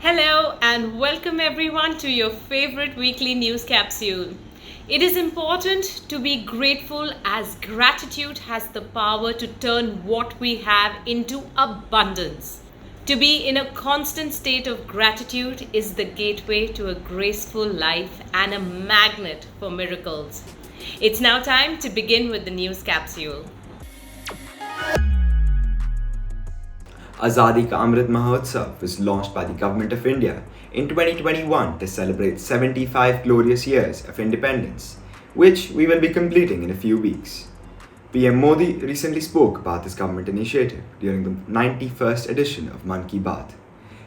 Hello and welcome everyone to your favorite weekly news capsule. It is important to be grateful as gratitude has the power to turn what we have into abundance. To be in a constant state of gratitude is the gateway to a graceful life and a magnet for miracles. It's now time to begin with the news capsule. Azadi ka Amrit Mahotsav was launched by the Government of India in 2021 to celebrate 75 glorious years of independence, which we will be completing in a few weeks. PM Modi recently spoke about this government initiative during the 91st edition of Mann Ki Baat.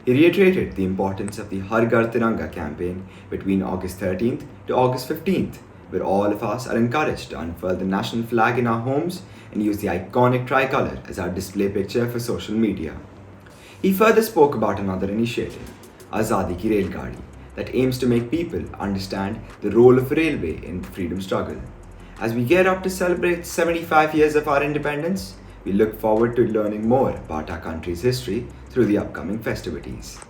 He reiterated the importance of the Har Ghar Tiranga campaign between August 13th to August 15th, where all of us are encouraged to unfurl the national flag in our homes and use the iconic tricolour as our display picture for social media. He further spoke about another initiative, Azadi Ki Railgadi, that aims to make people understand the role of railway in the freedom struggle. As we gear up to celebrate 75 years of our independence, we look forward to learning more about our country's history through the upcoming festivities.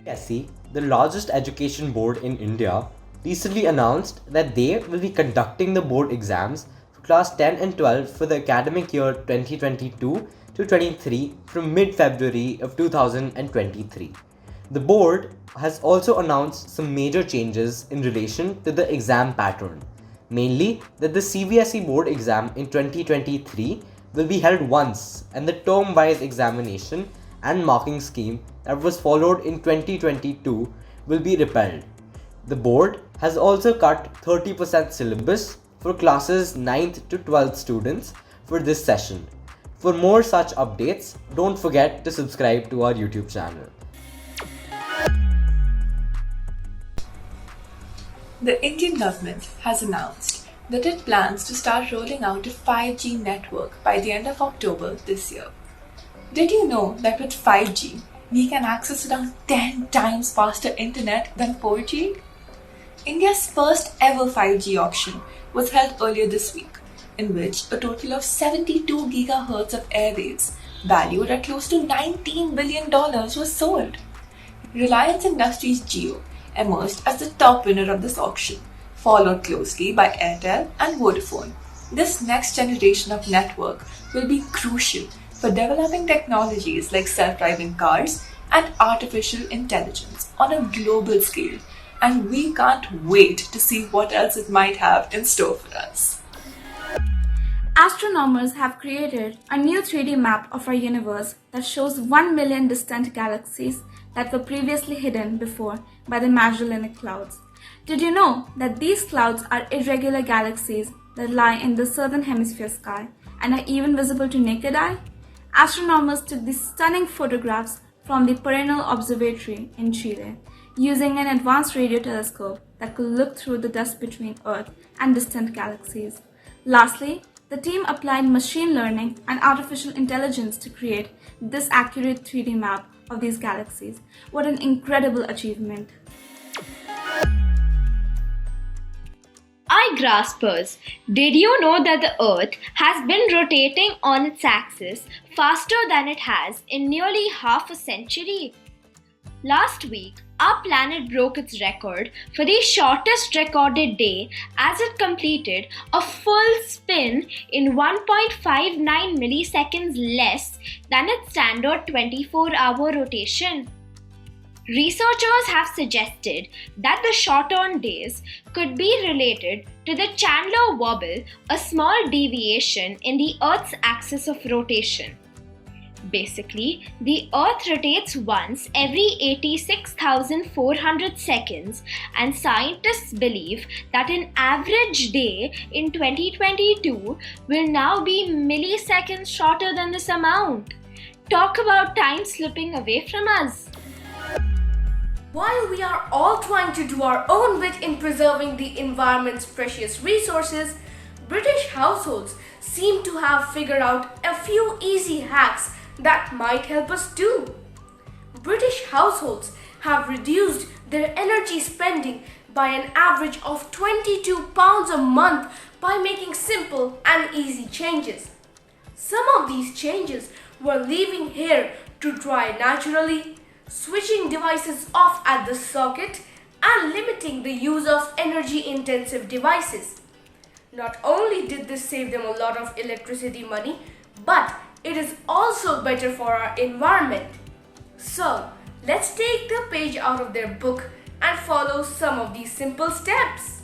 CBSE, the largest education board in India, recently announced that they will be conducting the board exams for class 10 and 12 for the academic year 2022 to 23 from mid-February of 2023. The board has also announced some major changes in relation to the exam pattern, mainly that the CBSE board exam in 2023 will be held once and the term-wise examination and marking scheme that was followed in 2022 will be repealed. The board has also cut 30% syllabus for classes 9th to 12th students for this session. For more such updates, don't forget to subscribe to our YouTube channel. The Indian government has announced that it plans to start rolling out a 5G network by the end of October this year. Did you know that with 5G, we can access around 10 times faster internet than 4G? India's first ever 5G auction was held earlier this week, in which a total of 72 gigahertz of airwaves, valued at close to $19 billion, was sold. Reliance Industries Jio emerged as the top winner of this auction, followed closely by Airtel and Vodafone. This next generation of network will be crucial for developing technologies like self-driving cars and artificial intelligence on a global scale, and we can't wait to see what else it might have in store for us. Astronomers have created a new 3D map of our universe that shows 1 million distant galaxies that were previously hidden before by the Magellanic Clouds. Did you know that these clouds are irregular galaxies that lie in the southern hemisphere sky and are even visible to naked eye? Astronomers took these stunning photographs from the Perennial Observatory in Chile using an advanced radio telescope that could look through the dust between Earth and distant galaxies. Lastly, the team applied machine learning and artificial intelligence to create this accurate 3D map of these galaxies. What an incredible achievement! Igraspers, did you know that the Earth has been rotating on its axis faster than it has in nearly half a century? Last week, our planet broke its record for the shortest recorded day as it completed a full spin in 1.59 milliseconds less than its standard 24-hour rotation. Researchers have suggested that the short-on days could be related to the Chandler wobble, a small deviation in the Earth's axis of rotation. Basically, the Earth rotates once every 86,400 seconds, and scientists believe that an average day in 2022 will now be milliseconds shorter than this amount. Talk about time slipping away from us. While we are all trying to do our own bit in preserving the environment's precious resources, British households seem to have figured out a few easy hacks that might help us too. British households have reduced their energy spending by an average of £22 a month by making simple and easy changes. Some of these changes were leaving hair to dry naturally, switching devices off at the socket, and limiting the use of energy-intensive devices. Not only did this save them a lot of electricity money, but it is also better for our environment. So, let's take the page out of their book and follow some of these simple steps.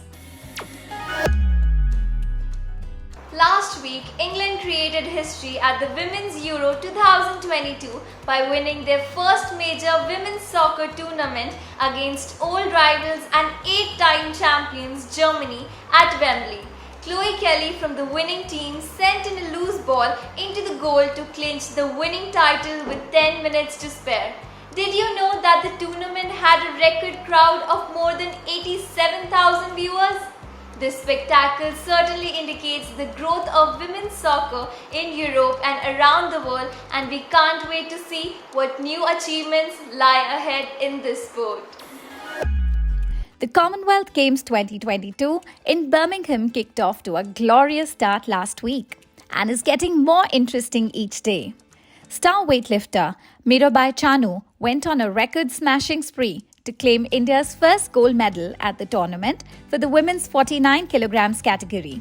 Last week, England created history at the Women's Euro 2022 by winning their first major women's soccer tournament against old rivals and 8-time champions Germany at Wembley. Chloe Kelly from the winning team sent in a loose ball into the goal to clinch the winning title with 10 minutes to spare. Did you know that the tournament had a record crowd of more than 87,000 viewers? This spectacle certainly indicates the growth of women's soccer in Europe and around the world, and we can't wait to see what new achievements lie ahead in this sport. The Commonwealth Games 2022 in Birmingham kicked off to a glorious start last week and is getting more interesting each day. Star weightlifter Mirabai Chanu went on a record-smashing spree to claim India's first gold medal at the tournament for the women's 49 kilograms category.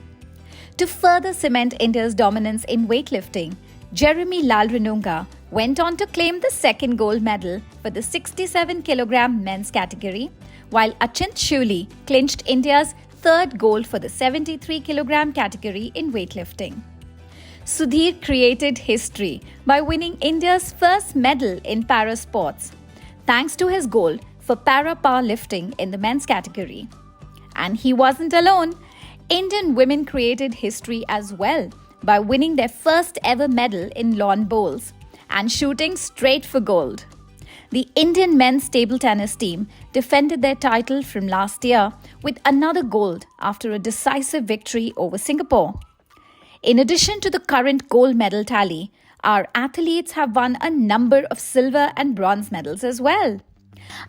To further cement India's dominance in weightlifting, Jeremy Lalranunga went on to claim the second gold medal for the 67 kilogram men's category, while Achint Shuli clinched India's third gold for the 73 kilogram category in weightlifting. Sudhir created history by winning India's first medal in para sports, thanks to his gold for para powerlifting in the men's category. And he wasn't alone. Indian women created history as well by winning their first ever medal in lawn bowls and shooting straight for gold. The Indian men's table tennis team defended their title from last year with another gold after a decisive victory over Singapore. In addition to the current gold medal tally, our athletes have won a number of silver and bronze medals as well.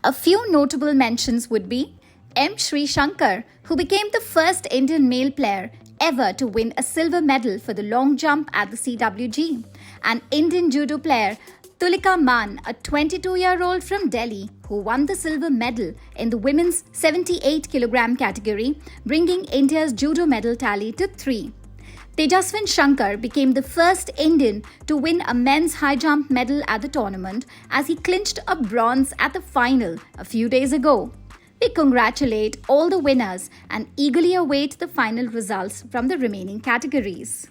A few notable mentions would be M. Sri Shankar, who became the first Indian male player ever to win a silver medal for the long jump at the CWG, and Indian judo player Tulika Man, a 22-year-old from Delhi, who won the silver medal in the women's 78 kilogram category, bringing India's judo medal tally to 3. Tejaswin Shankar became the first Indian to win a men's high jump medal at the tournament as he clinched a bronze at the final a few days ago. We congratulate all the winners and eagerly await the final results from the remaining categories.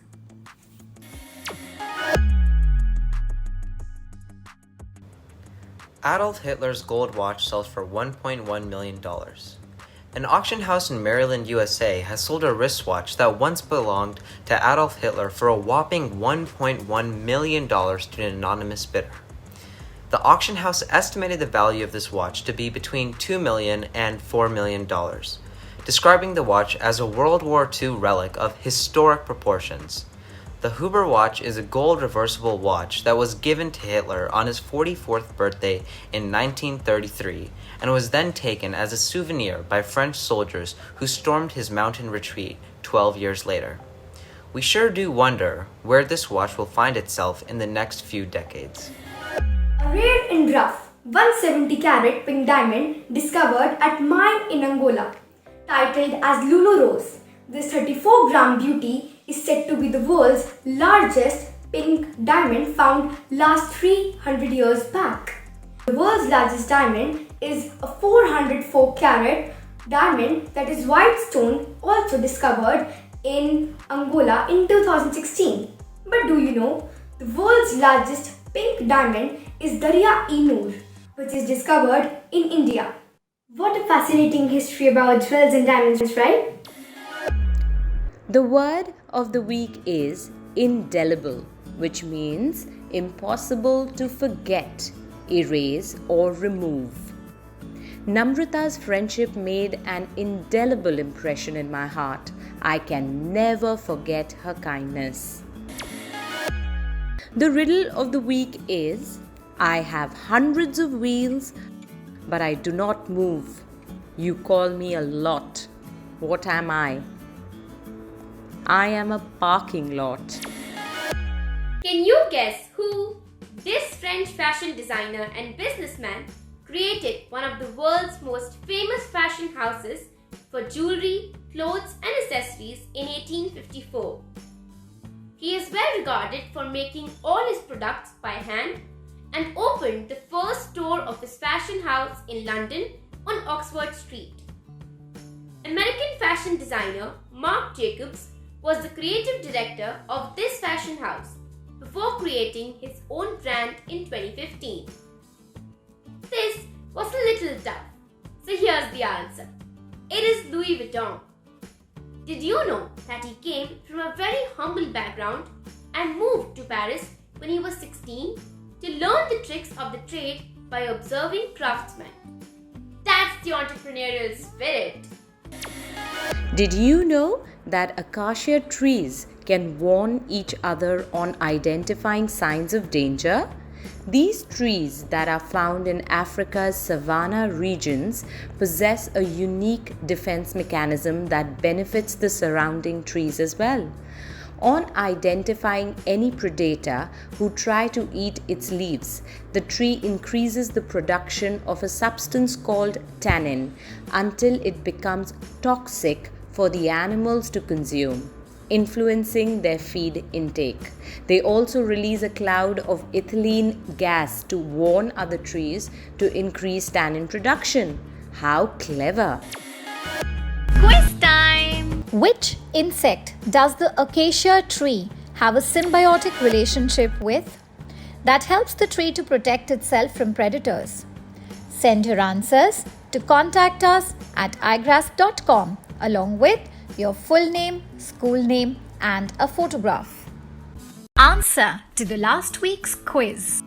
Adolf Hitler's gold watch sells for $1.1 million. An auction house in Maryland, USA has sold a wristwatch that once belonged to Adolf Hitler for a whopping $1.1 million to an anonymous bidder. The auction house estimated the value of this watch to be between $2 million and $4 million, describing the watch as a World War II relic of historic proportions. The Huber watch is a gold reversible watch that was given to Hitler on his 44th birthday in 1933 and was then taken as a souvenir by French soldiers who stormed his mountain retreat 12 years later. We sure do wonder where this watch will find itself in the next few decades. A rare and rough 170 carat pink diamond discovered at mine in Angola. Titled as Lulu Rose, this 34-gram beauty is said to be the world's largest pink diamond found last 300 years back. The world's largest diamond is a 404 carat diamond that is white stone, also discovered in Angola in 2016. But do you know, the world's largest pink diamond is Darya-e-Noor, which is discovered in India. What a fascinating history about jewels and diamonds, right? The word of the week is indelible, which means impossible to forget, erase, or remove. Namrata's friendship made an indelible impression in my heart. I can never forget her kindness. The riddle of the week is, I have hundreds of wheels, but I do not move. You call me a lot. What am I? I am a parking lot. Can you guess who This French fashion designer and businessman created one of the world's most famous fashion houses for jewelry, clothes, and accessories in 1854. He is well regarded for making all his products by hand and opened the first store of his fashion house in London on Oxford Street. American fashion designer Marc Jacobs was the creative director of this fashion house before creating his own brand in 2015. This was a little tough, so here's the answer. It is Louis Vuitton. Did you know that he came from a very humble background and moved to Paris when he was 16 to learn the tricks of the trade by observing craftsmen? That's the entrepreneurial spirit. Did you know that acacia trees can warn each other on identifying signs of danger? These trees that are found in Africa's savanna regions possess a unique defense mechanism that benefits the surrounding trees as well. On identifying any predator who try to eat its leaves, the tree increases the production of a substance called tannin until it becomes toxic for the animals to consume, influencing their feed intake. They also release a cloud of ethylene gas to warn other trees to increase tannin production. How clever! Quiz time! Which insect does the acacia tree have a symbiotic relationship with that helps the tree to protect itself from predators? Send your answers to contact us at igraasp.com along with your full name, school name, and a photograph. Answer to the last week's quiz.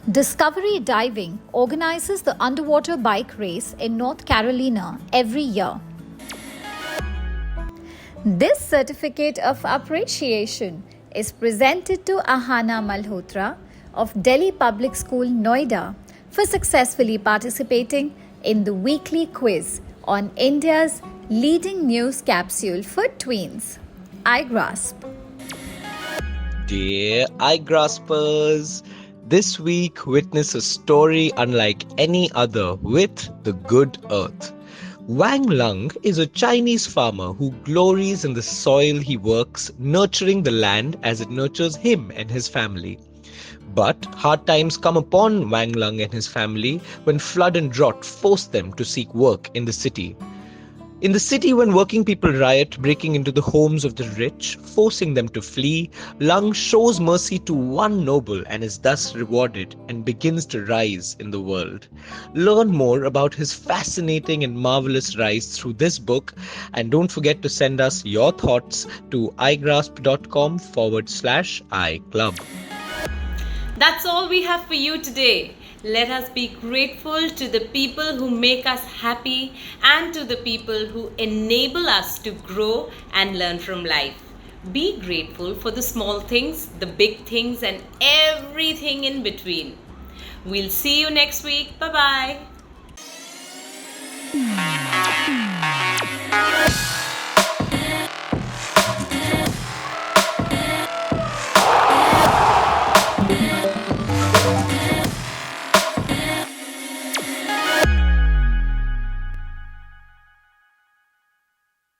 Discovery Diving organizes the underwater bike race in North Carolina every year. This certificate of appreciation is presented to Ahana Malhotra of Delhi Public School, Noida, for successfully participating in the weekly quiz on India's leading news capsule for tweens, Igraasp. Dear Igraaspers, this week witness a story unlike any other with the good earth. Wang Lung is a Chinese farmer who glories in the soil he works, nurturing the land as it nurtures him and his family. But hard times come upon Wang Lung and his family when flood and drought force them to seek work in the city. In the city, when working people riot, breaking into the homes of the rich, forcing them to flee, Lung shows mercy to one noble and is thus rewarded and begins to rise in the world. Learn more about his fascinating and marvelous rise through this book, and don't forget to send us your thoughts to igraasp.com/iClub. That's all we have for you today. Let us be grateful to the people who make us happy and to the people who enable us to grow and learn from life. Be grateful for the small things, the big things, and everything in between. We'll see you next week. Bye-bye.